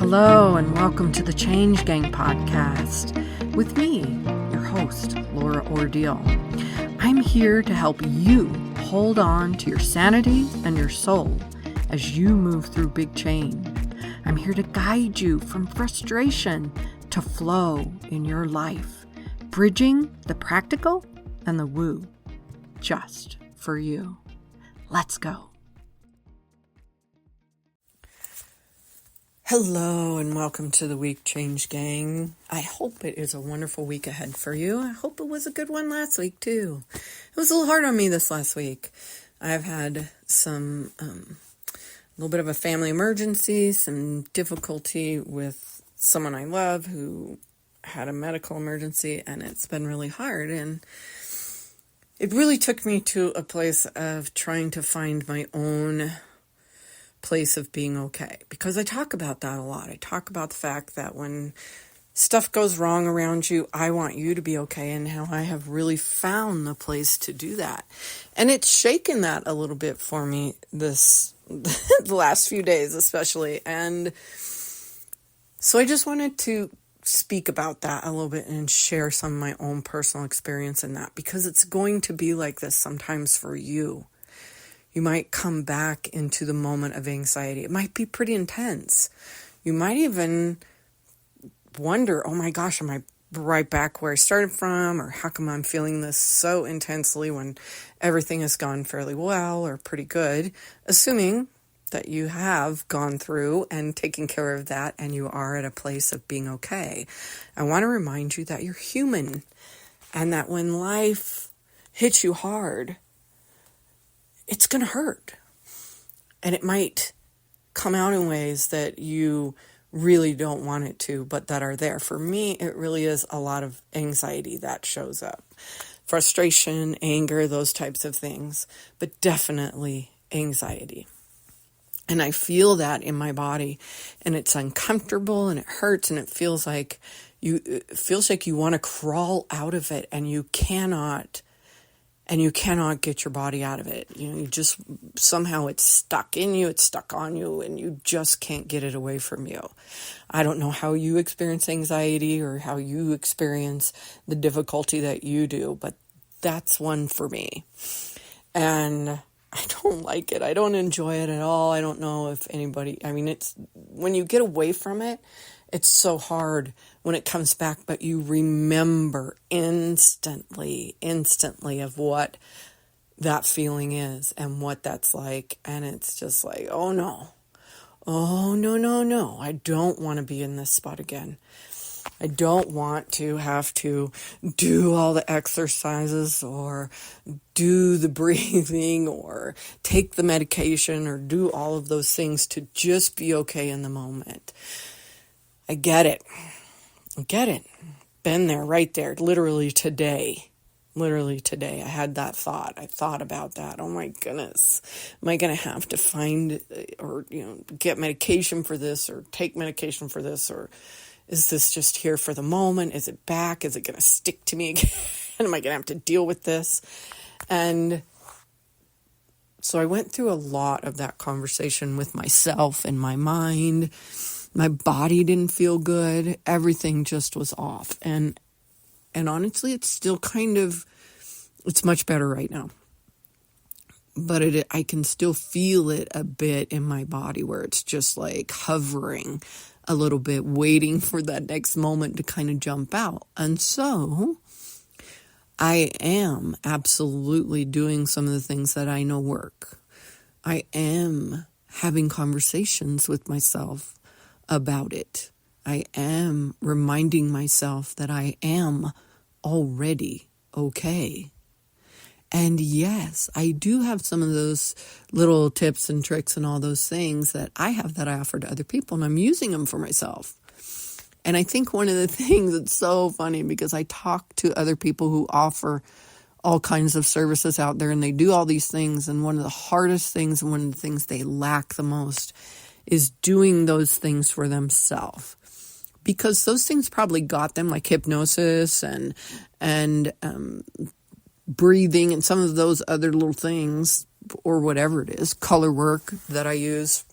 Hello and welcome to the Change Gang podcast with me, your host, Laura Ordile. I'm here to help you hold on to your sanity and your soul as you move through big change. I'm here to guide you from frustration to flow in your life, bridging the practical and the woo, just for you. Let's go. Hello and welcome to the Week Change Gang. I hope it is a wonderful week ahead for you. I hope it was a good one last week too. It was a little hard on me this last week. I've had some a little bit of a family emergency, some difficulty with someone I love who had a medical emergency, and it's been really hard. And it really took me to a place of trying to find my own place of being okay, because I talk about that a lot. I talk about the fact that when stuff goes wrong around you, I want you to be okay, and how I have really found the place to do that. And it's shaken that a little bit for me the last few days especially. And so I just wanted to speak about that a little bit and share some of my own personal experience in that, because it's going to be like this sometimes for you. You might come back into the moment of anxiety. It might be pretty intense. You might even wonder, oh my gosh, am I right back where I started from? Or how come I'm feeling this so intensely when everything has gone fairly well or pretty good? Assuming that you have gone through and taken care of that and you are at a place of being okay. I want to remind you that you're human, and that when life hits you hard, it's going to hurt. And it might come out in ways that you really don't want it to, but that are there. For me, it really is a lot of anxiety that shows up. Frustration, anger, those types of things, but definitely anxiety. And I feel that in my body, and it's uncomfortable and it hurts, and it feels like you want to crawl out of it, and you cannot get your body out of it. You just, somehow it's stuck in you, it's stuck on you, and you just can't get it away from you. I don't know how you experience anxiety or how you experience the difficulty that you do, but that's one for me. And I don't like it. I don't enjoy it at all. I don't know if anybody, it's, when you get away from it, it's so hard when it comes back, but you remember instantly of what that feeling is and what that's like. And it's just like, oh no, I don't want to be in this spot again. I don't want to have to do all the exercises or do the breathing or take the medication or do all of those things to just be okay in the moment. I get it. Been there, right there, literally today. I had that thought. I thought about that. Oh my goodness. Am I going to have to find or, get medication for this or take medication for this? Or is this just here for the moment? Is it back? Is it going to stick to me again? Am I going to have to deal with this? And so I went through a lot of that conversation with myself and my mind. My body didn't feel good. Everything just was off. And honestly, it's still it's much better right now. But I can still feel it a bit in my body, where it's just like hovering a little bit, waiting for that next moment to kind of jump out. And so I am absolutely doing some of the things that I know work. I am having conversations with myself about it. I am reminding myself that I am already okay. And yes, I do have some of those little tips and tricks and all those things that I have that I offer to other people, and I'm using them for myself. And I think one of the things that's so funny, because I talk to other people who offer all kinds of services out there, and they do all these things, and one of the hardest things and one of the things they lack the most is doing those things for themselves, because those things probably got them, like hypnosis and breathing and some of those other little things, or whatever it is, color work that I use.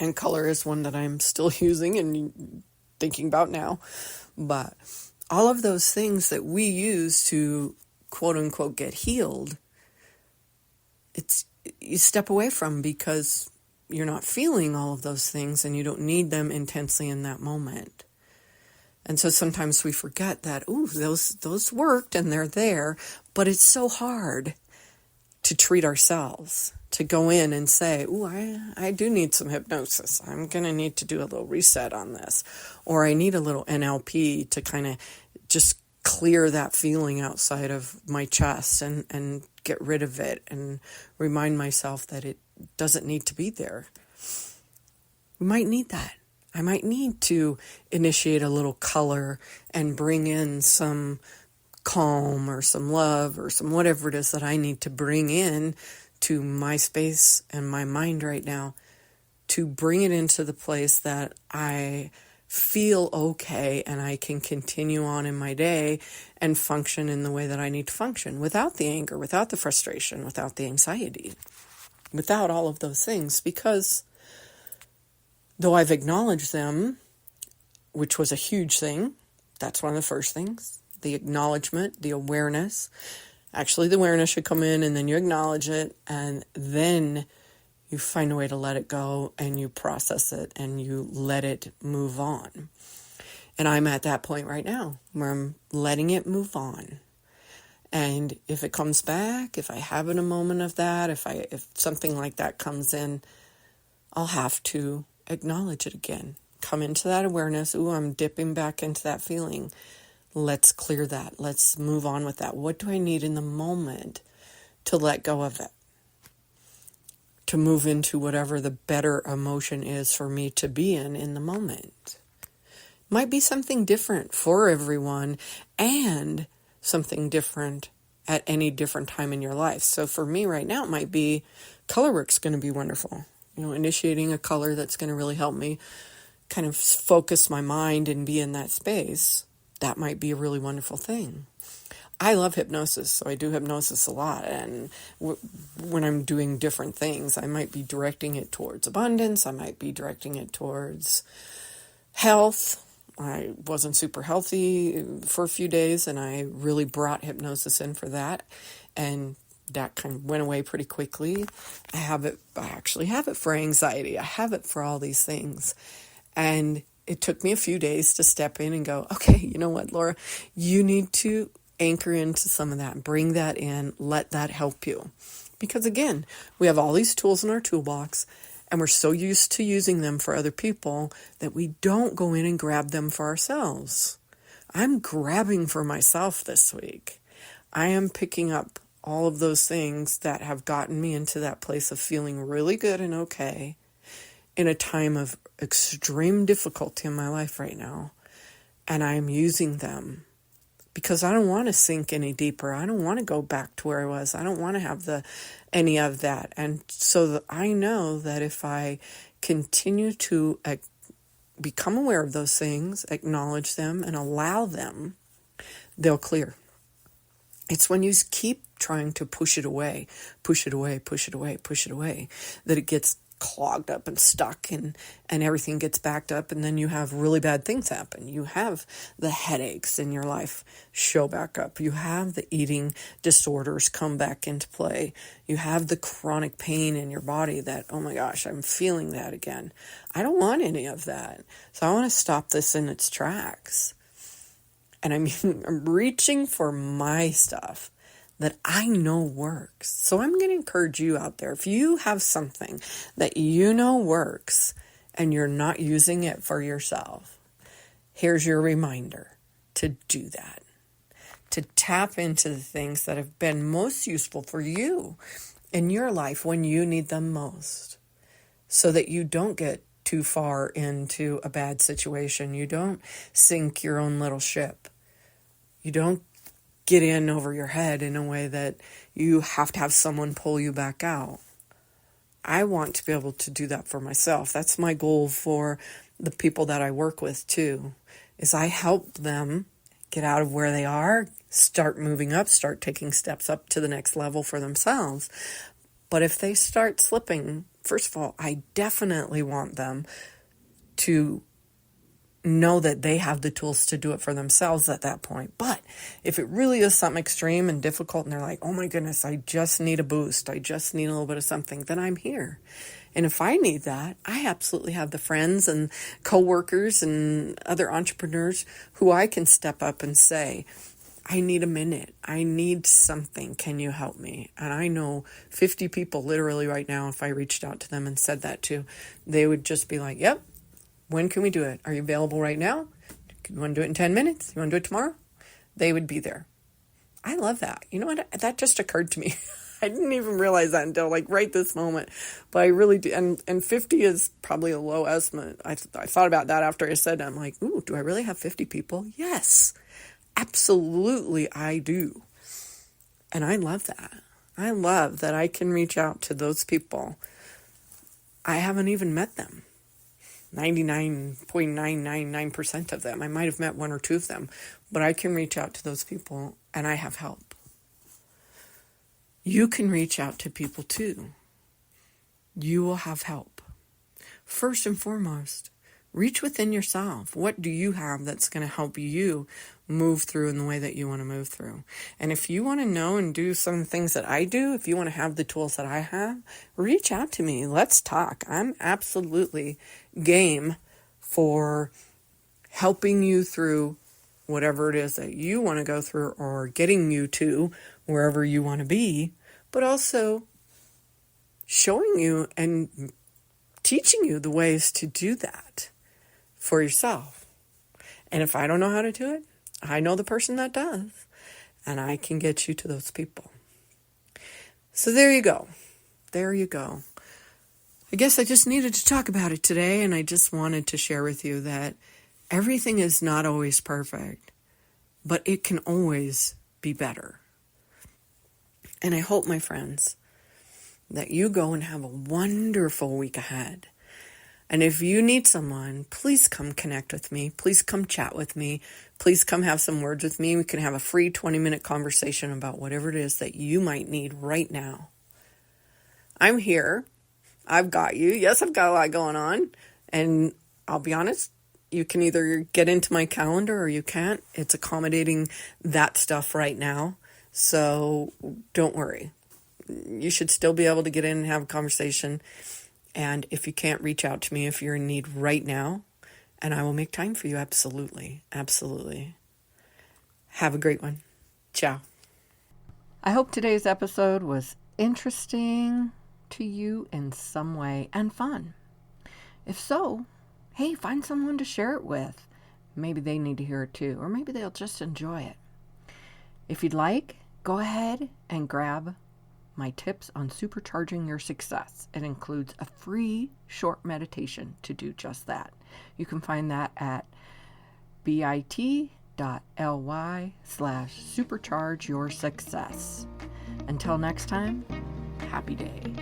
And color is one that I'm still using and thinking about now. But all of those things that we use to quote unquote get healed, it's you step away from because you're not feeling all of those things and you don't need them intensely in that moment. And so sometimes we forget that, those worked and they're there, but it's so hard to treat ourselves, to go in and say, I do need some hypnosis. I'm going to need to do a little reset on this. Or I need a little NLP to kind of just clear that feeling outside of my chest and get rid of it and remind myself that it doesn't need to be there. We might need that. I might need to initiate a little color and bring in some calm or some love or some whatever it is that I need to bring in to my space and my mind right now to bring it into the place that I feel okay and I can continue on in my day and function in the way that I need to function without the anger, without the frustration, without the anxiety, without all of those things. Because though I've acknowledged them, which was a huge thing, that's one of the first things, the acknowledgement, the awareness. Actually, the awareness should come in and then you acknowledge it and then you find a way to let it go and you process it and you let it move on. And I'm at that point right now where I'm letting it move on. And if it comes back, if I have a moment of that, if something like that comes in, I'll have to acknowledge it again. Come into that awareness. I'm dipping back into that feeling. Let's clear that. Let's move on with that. What do I need in the moment to let go of it? To move into whatever the better emotion is for me to be in the moment. Might be something different for everyone and something different at any different time in your life. So for me right now, it might be color work's going to be wonderful. Initiating a color that's going to really help me kind of focus my mind and be in that space. That might be a really wonderful thing. I love hypnosis, so I do hypnosis a lot. And when I'm doing different things, I might be directing it towards abundance. I might be directing it towards health. I wasn't super healthy for a few days, and I really brought hypnosis in for that. And that kind of went away pretty quickly. I actually have it for anxiety. I have it for all these things. And it took me a few days to step in and go, okay, you know what, Laura, you need to anchor into some of that, bring that in, let that help you. Because again, we have all these tools in our toolbox and we're so used to using them for other people that we don't go in and grab them for ourselves. I'm grabbing for myself this week. I am picking up all of those things that have gotten me into that place of feeling really good and okay in a time of extreme difficulty in my life right now. And I'm using them because I don't want to sink any deeper. I don't want to go back to where I was. I don't want to have any of that. And so that I know that if I continue to become aware of those things, acknowledge them, and allow them, they'll clear. It's when you keep trying to push it away, that it gets clogged up and stuck and everything gets backed up, and then you have really bad things happen. You have the headaches in your life show back up. You have the eating disorders come back into play. You have the chronic pain in your body that, oh my gosh, I'm feeling that again. I don't want any of that. So I want to stop this in its tracks. And I'm reaching for my stuff that I know works. So I'm going to encourage you out there, if you have something that you know works and you're not using it for yourself, here's your reminder to do that. To tap into the things that have been most useful for you in your life when you need them most, so that you don't get too far into a bad situation. You don't sink your own little ship. You don't get in over your head in a way that you have to have someone pull you back out. I want to be able to do that for myself. That's my goal for the people that I work with too, is I help them get out of where they are, start moving up, start taking steps up to the next level for themselves. But if they start slipping first of all, I definitely want them to know that they have the tools to do it for themselves at that point. But if it really is something extreme and difficult and they're like, oh my goodness, I just need a boost, I just need a little bit of something, then I'm here. And if I need that, I absolutely have the friends and coworkers and other entrepreneurs who I can step up and say, I need a minute. I need something. Can you help me? And I know 50 people literally right now, if I reached out to them and said that too, they would just be like, yep, when can we do it? Are you available right now? You want to do it in 10 minutes? You want to do it tomorrow? They would be there. I love that. You know what? That just occurred to me. I didn't even realize that until like right this moment, but I really do. And 50 is probably a low estimate. I thought about that after I said it. I'm like, ooh, do I really have 50 people? Yes, absolutely I do. And I love that. I love that I can reach out to those people. I haven't even met them. 99.999% of them. I might have met one or two of them, but I can reach out to those people and I have help. You can reach out to people too. You will have help. First and foremost, reach within yourself. What do you have that's going to help you move through in the way that you want to move through? And if you want to know and do some of the things that I do, if you want to have the tools that I have, reach out to me. Let's talk. I'm absolutely game for helping you through whatever it is that you want to go through or getting you to wherever you want to be, but also showing you and teaching you the ways to do that for yourself. And if I don't know how to do it, I know the person that does, and I can get you to those people. So there you go. There you go. I guess I just needed to talk about it today, and I just wanted to share with you that everything is not always perfect, but it can always be better. And I hope, my friends, that you go and have a wonderful week ahead. And if you need someone, please come connect with me. Please come chat with me. Please come have some words with me. We can have a free 20-minute conversation about whatever it is that you might need right now. I'm here. I've got you. Yes, I've got a lot going on. And I'll be honest, you can either get into my calendar or you can't. It's accommodating that stuff right now. So don't worry. You should still be able to get in and have a conversation. And if you can't, reach out to me if you're in need right now, and I will make time for you. Absolutely. Absolutely. Have a great one. Ciao. I hope today's episode was interesting to you in some way and fun. If so, hey, find someone to share it with. Maybe they need to hear it too, or maybe they'll just enjoy it. If you'd like, go ahead and grab my tips on supercharging your success. It includes a free short meditation to do just that. You can find that at bit.ly/supercharge your success. Until next time, happy day.